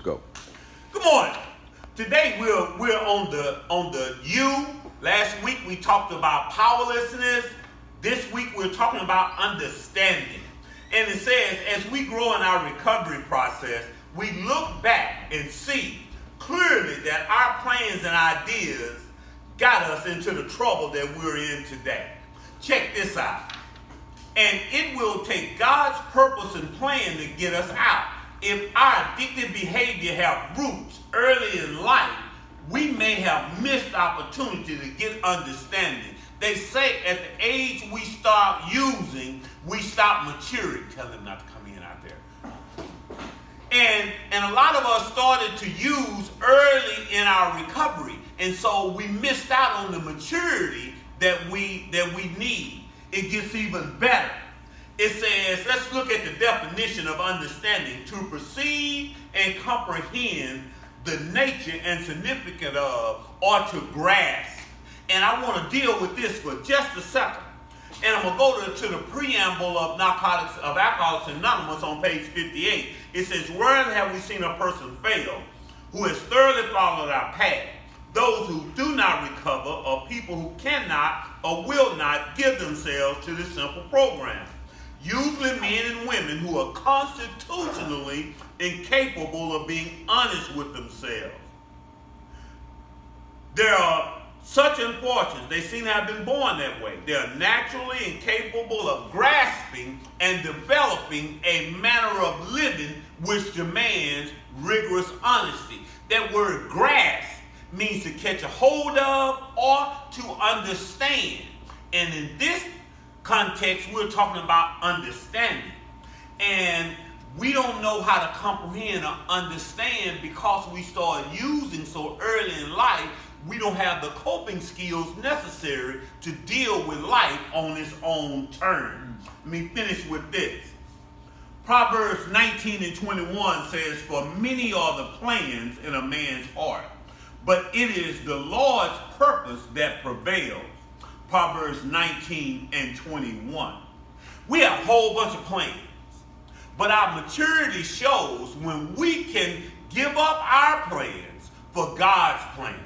go. Good morning. Today we're on the U. Last week we talked about powerlessness. This week we're talking about understanding. And it says, as we grow in our recovery process, we look back and see clearly that our plans and ideas got us into the trouble that we're in today. Check this out. And it will take God's purpose and plan to get us out. If our addictive behavior have roots early in life, we may have missed opportunity to get understanding. They say at the age we start using, we stop maturing. Tell them not to come in out there. And a lot of us started to use early in our recovery. And so we missed out on the maturity that we need. It gets even better. It says, let's look at the definition of understanding: to perceive and comprehend the nature and significance of, or to grasp. And I want to deal with this for just a second. And I'm going to go to the preamble of Alcoholics Anonymous on page 58. It says, rarely have we seen a person fail who has thoroughly followed our path. Those who do not recover are people who cannot or will not give themselves to this simple program. Usually men and women who are constitutionally incapable of being honest with themselves. There are such unfortunates. They seem to have been born that way. They are naturally incapable of grasping and developing a manner of living which demands rigorous honesty. That word grasp means to catch a hold of or to understand. And in this context, we're talking about understanding. And we don't know how to comprehend or understand because we start using so early in life. We don't have the coping skills necessary to deal with life on its own terms. Let me finish with this. Proverbs 19:21 says, for many are the plans in a man's heart, but it is the Lord's purpose that prevails. Proverbs 19:21. We have a whole bunch of plans, but our maturity shows when we can give up our plans for God's plans.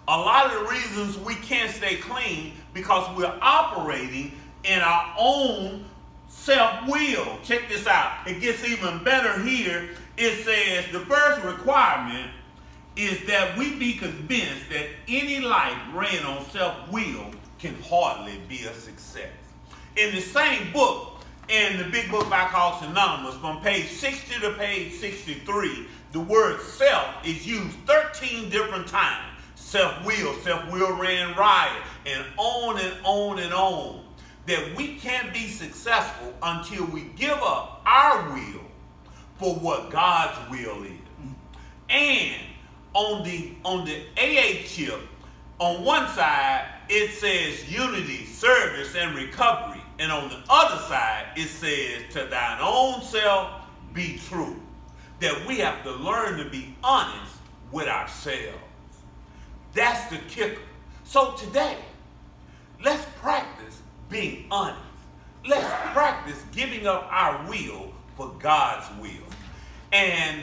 A lot of the reasons we can't stay clean because we're operating in our own self-will. Check this out. It gets even better here. It says the first requirement is that we be convinced that any life ran on self-will can hardly be a success. In the same book, in the big book by Alcoholics Anonymous, from page 60 to page 63, the word self is used 13 different times. Self-will ran riot, and on and on and on. That we can't be successful until we give up our will for what God's will is. And on the AA chip, on one side, it says unity, service, and recovery. And on the other side, it says, to thine own self be true. That we have to learn to be honest with ourselves. That's the kicker. So today, let's practice being honest. Let's practice giving up our will for God's will. And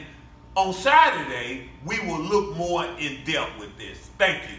on Saturday, we will look more in depth with this. Thank you.